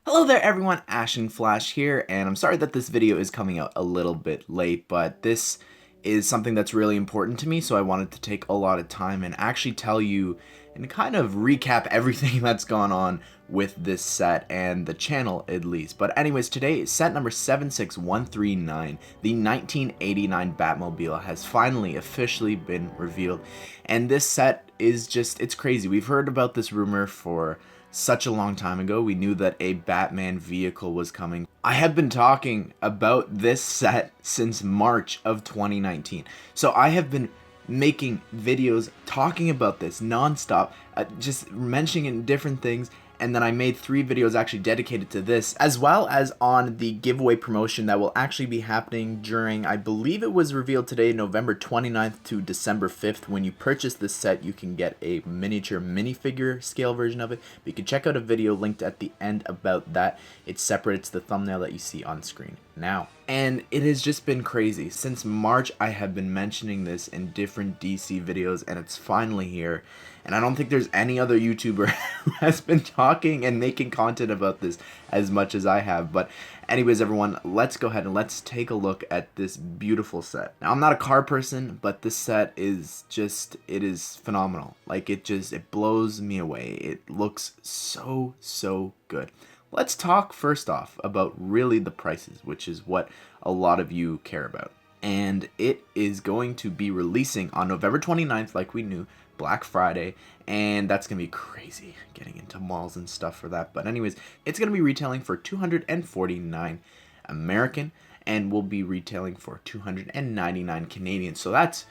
Hello there everyone, Ashnflash here, and I'm sorry that this video is coming out a little bit late, but this is something that's really important to me, so I wanted to take a lot of time and actually tell you and kind of recap everything that's gone on with this set and the channel at least. But anyways, today, set number 76139, the 1989 Batmobile, has finally officially been revealed, and this set is just, it's crazy. We've heard about this rumor for such a long time ago. We knew that a Batman vehicle was coming. I have been talking about this set since March of 2019. So I have been making videos talking about this nonstop, just mentioning different things. And then I made 3 videos actually dedicated to this, as well as on the giveaway promotion that will actually be happening during, I believe it was revealed today, November 29th to December 5th. When you purchase this set, you can get a miniature minifigure scale version of it. But you can check out a video linked at the end about that. It's separate, it's the thumbnail that you see on screen now. And it has just been crazy. Since March, I have been mentioning this in different DC videos, and it's finally here. And I don't think there's any other YouTuber who has been talking and making content about this as much as I have. But anyways, everyone, let's go ahead and let's take a look at this beautiful set. Now, I'm not a car person, but this set is just, it is phenomenal. Like, it blows me away. It looks so good. Let's talk first off about really the prices, which is what a lot of you care about. And it is going to be releasing on November 29th, like we knew, Black Friday, and that's gonna be crazy getting into malls and stuff for that. But anyways, it's gonna be retailing for $249 American and will be retailing for $299 Canadian. So that's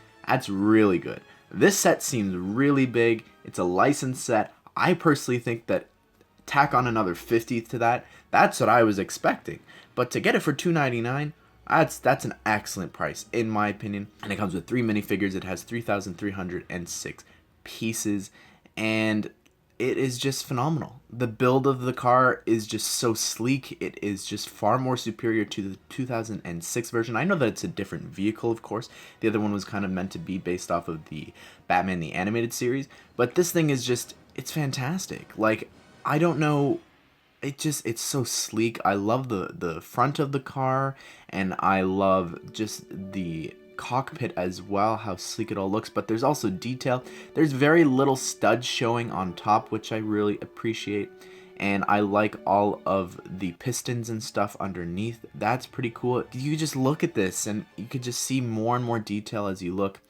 really good. This set seems really big. It's a licensed set. I personally think that tack on another 50 to that. That's what I was expecting. But to get it for $299, that's an excellent price in my opinion. And it comes with 3 minifigures. It has 3,306 pieces, and it is just phenomenal. The build of the car is just so sleek. It is just far more superior to the 2006 version. I know that it's a different vehicle, of course. The other one was kind of meant to be based off of the Batman the Animated Series, but this thing is just, it's fantastic. Like, I don't know, it's so sleek. I love the front of the car, and I love just the cockpit as well, how sleek it all looks. But there's also detail. There's very little studs showing on top, which I really appreciate, and I like all of the pistons and stuff underneath. That's pretty cool. You just look at this and you could just see more and more detail as you look.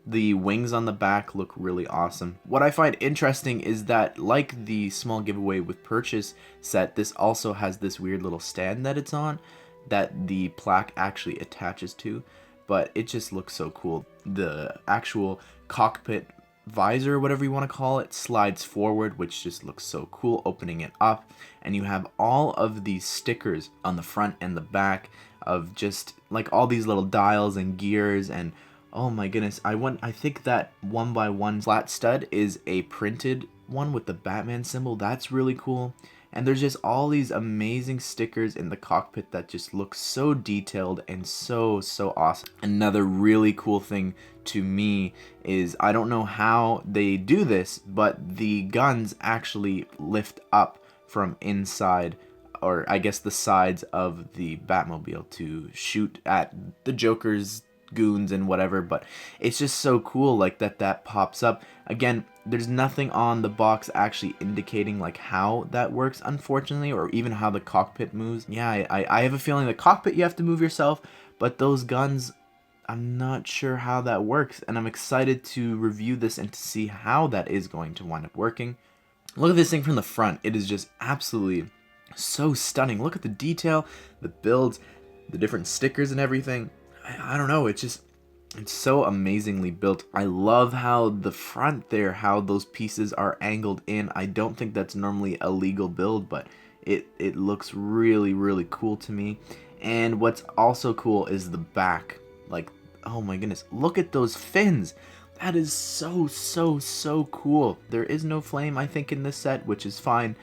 The wings on the back look really awesome. What I find interesting is that, like the small giveaway with purchase set, this also has this weird little stand that it's on that the plaque actually attaches to, but it just looks so cool. The actual cockpit visor, whatever you want to call it, slides forward, which just looks so cool, opening it up, and you have all of these stickers on the front and the back of just like all these little dials and gears. And oh my goodness, I think that 1x1 flat stud is a printed one with the Batman symbol. That's really cool. And there's just all these amazing stickers in the cockpit that just look so detailed and so awesome. Another really cool thing to me is, I don't know how they do this, but the guns actually lift up from inside, or I guess the sides of the Batmobile, to shoot at the Joker's goons and whatever. But it's just so cool, like that pops up. Again, there's nothing on the box actually indicating like how that works, unfortunately, or even how the cockpit moves. Yeah, I have a feeling the cockpit you have to move yourself, but those guns, I'm not sure how that works, and I'm excited to review this and to see how that is going to wind up working. Look at this thing from the front. It is just absolutely so stunning. Look at the detail, the builds, the different stickers and everything. I don't know, it's so amazingly built. I love how the front there, how those pieces are angled in. I don't think that's normally a legal build, but it looks really cool to me. And what's also cool is the back. Like, oh my goodness, look at those fins. That is so cool. There is no flame, I think, in this set, which is fine,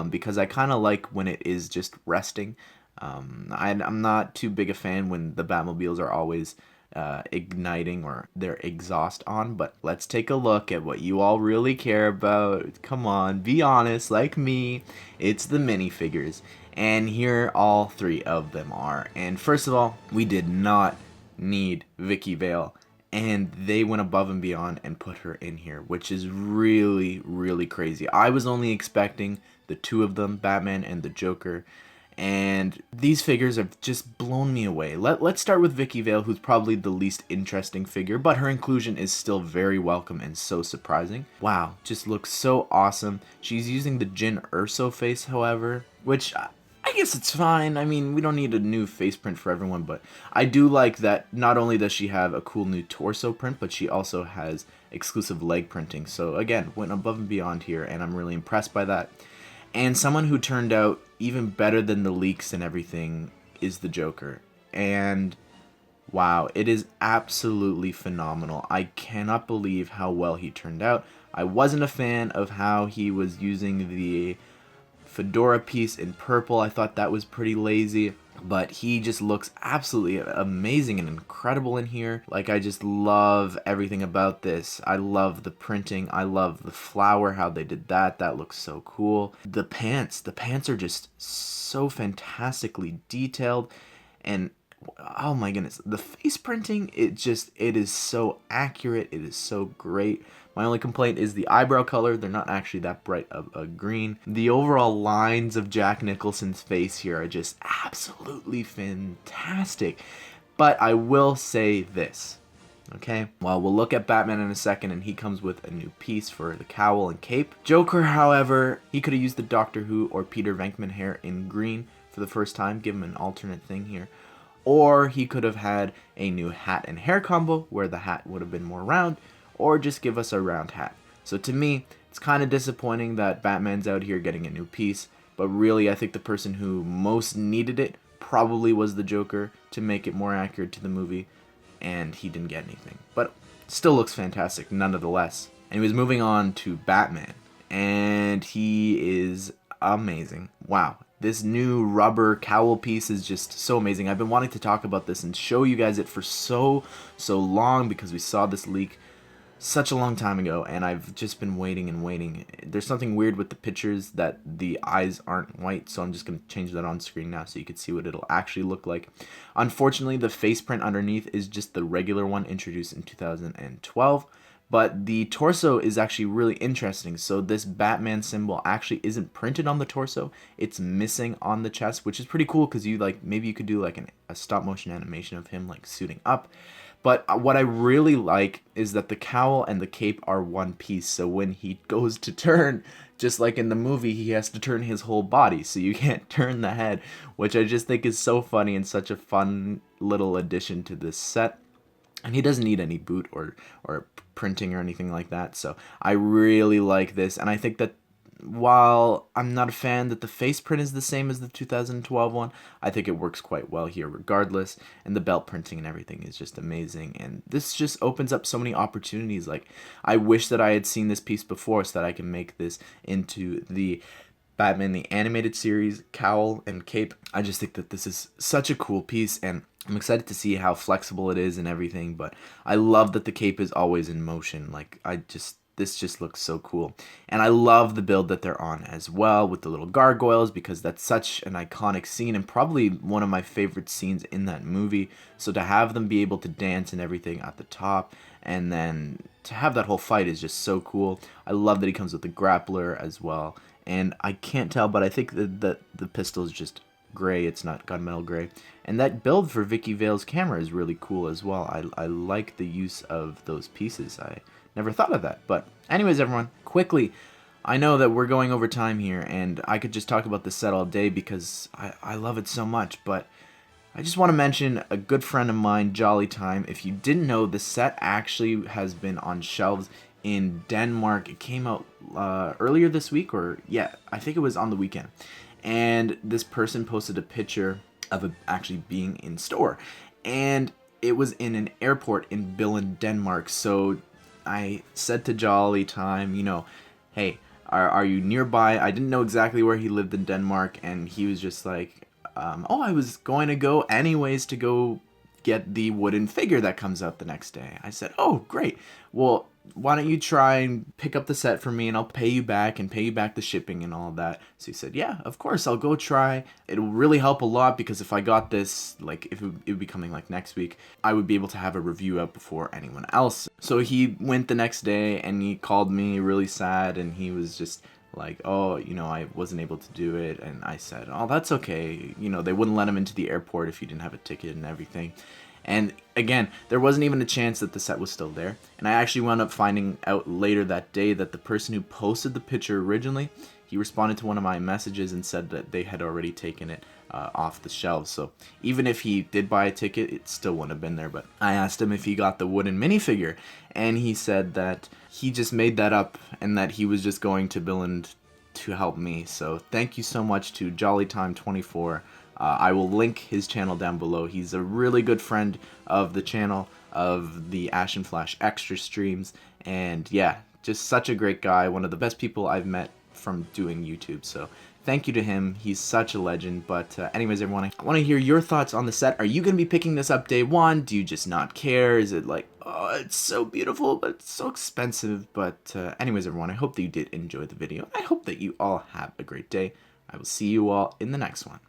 because I kind of like when it is just resting. I'm not too big a fan when the Batmobiles are always igniting or their exhaust on. But let's take a look at what you all really care about. Come on, be honest, like me. It's the minifigures. And here all three of them are. And first of all, we did not need Vicky Vale. And they went above and beyond and put her in here, which is really, really crazy. I was only expecting the two of them, Batman and the Joker. And these figures have just blown me away. Let's start with Vicky Vale, who's probably the least interesting figure, but her inclusion is still very welcome and so surprising. Wow, just looks so awesome. She's using the Jin Urso face, however, which I guess it's fine. I mean, we don't need a new face print for everyone, but I do like that not only does she have a cool new torso print, but she also has exclusive leg printing. So again, went above and beyond here, and I'm really impressed by that. And someone who turned out even better than the leaks and everything is the Joker. And wow, it is absolutely phenomenal. I cannot believe how well he turned out. I wasn't a fan of how he was using the fedora piece in purple. I thought that was pretty lazy. But he just looks absolutely amazing and incredible in here. Like, I just love everything about this. I love the printing. I love the flower, how they did that. That looks so cool. The pants are just so fantastically detailed. And oh my goodness, the face printing, it is so accurate. It is so great. My only complaint is the eyebrow color. They're not actually that bright of a green. The overall lines of Jack Nicholson's face here are just absolutely fantastic. But I will say this, okay? Well, we'll look at Batman in a second, and he comes with a new piece for the cowl and cape. Joker, however, he could have used the Doctor Who or Peter Venkman hair in green for the first time, give him an alternate thing here. Or he could have had a new hat and hair combo where the hat would have been more round, or just give us a round hat. So to me, it's kind of disappointing that Batman's out here getting a new piece, but really I think the person who most needed it probably was the Joker to make it more accurate to the movie, and he didn't get anything. But still looks fantastic nonetheless. Anyways, moving on to Batman, and he is amazing. Wow. This new rubber cowl piece is just so amazing. I've been wanting to talk about this and show you guys it for so long because we saw this leak such a long time ago, and I've just been waiting and waiting. There's something weird with the pictures that the eyes aren't white, so I'm just going to change that on screen now so you can see what it'll actually look like. Unfortunately, the face print underneath is just the regular one introduced in 2012. But the torso is actually really interesting. So this Batman symbol actually isn't printed on the torso. It's missing on the chest, which is pretty cool because maybe you could do like a stop motion animation of him like suiting up. But what I really like is that the cowl and the cape are one piece. So when he goes to turn, just like in the movie, he has to turn his whole body. So you can't turn the head, which I just think is so funny and such a fun little addition to this set. And he doesn't need any boot or printing or anything like that. So I really like this. And I think that while I'm not a fan that the face print is the same as the 2012 one, I think it works quite well here regardless. And the belt printing and everything is just amazing. And this just opens up so many opportunities. Like, I wish that I had seen this piece before so that I can make this into the Batman the Animated Series cowl and cape. I just think that this is such a cool piece, and I'm excited to see how flexible it is and everything, but I love that the cape is always in motion. Like, this just looks so cool. And I love the build that they're on as well with the little gargoyles, because that's such an iconic scene and probably one of my favorite scenes in that movie. So to have them be able to dance and everything at the top, and then to have that whole fight is just so cool. I love that he comes with the grappler as well. And I can't tell, but I think that the pistol is just gray. It's not gunmetal gray. And that build for Vicky Vale's camera is really cool as well. I like the use of those pieces. I never thought of that. But anyways, everyone, quickly, I know that we're going over time here, and I could just talk about this set all day because I love it so much. But I just want to mention a good friend of mine, Jolly Time. If you didn't know, the set actually has been on shelves in Denmark. It came out earlier this week, or yeah, I think it was on the weekend. And this person posted a picture of it actually being in store, and it was in an airport in Billund, Denmark. So I said to Jolly Time, hey, are you nearby? I didn't know exactly where he lived in Denmark, and he was just like, oh, I was going to go anyways to go get the wooden figure that comes out the next day. I said, oh, great. Well, why don't you try and pick up the set for me and I'll pay you back and pay you back the shipping and all of that. So he said, yeah, of course, I'll go try. It'll really help a lot because if I got this, like if it would be coming like next week, I would be able to have a review out before anyone else. So he went the next day and he called me really sad and he was just like, oh, you know, I wasn't able to do it. And I said, oh, that's okay. You know, they wouldn't let him into the airport if you didn't have a ticket and everything. And again, there wasn't even a chance that the set was still there. And I actually wound up finding out later that day that the person who posted the picture originally, he responded to one of my messages and said that they had already taken it off the shelves. So even if he did buy a ticket, it still wouldn't have been there. But I asked him if he got the wooden minifigure, and he said that he just made that up and that he was just going to Billund to help me. So thank you so much to JollyTime24. I will link his channel down below. He's a really good friend of the channel, of the Ashnflash extra streams, and yeah, just such a great guy, one of the best people I've met from doing YouTube. So thank you to him. He's such a legend. But anyways, everyone, I want to hear your thoughts on the set. Are you going to be picking this up day one? Do you just not care? Is it like, oh, it's so beautiful, but it's so expensive? But anyways, everyone, I hope that you did enjoy the video. I hope that you all have a great day. I will see you all in the next one.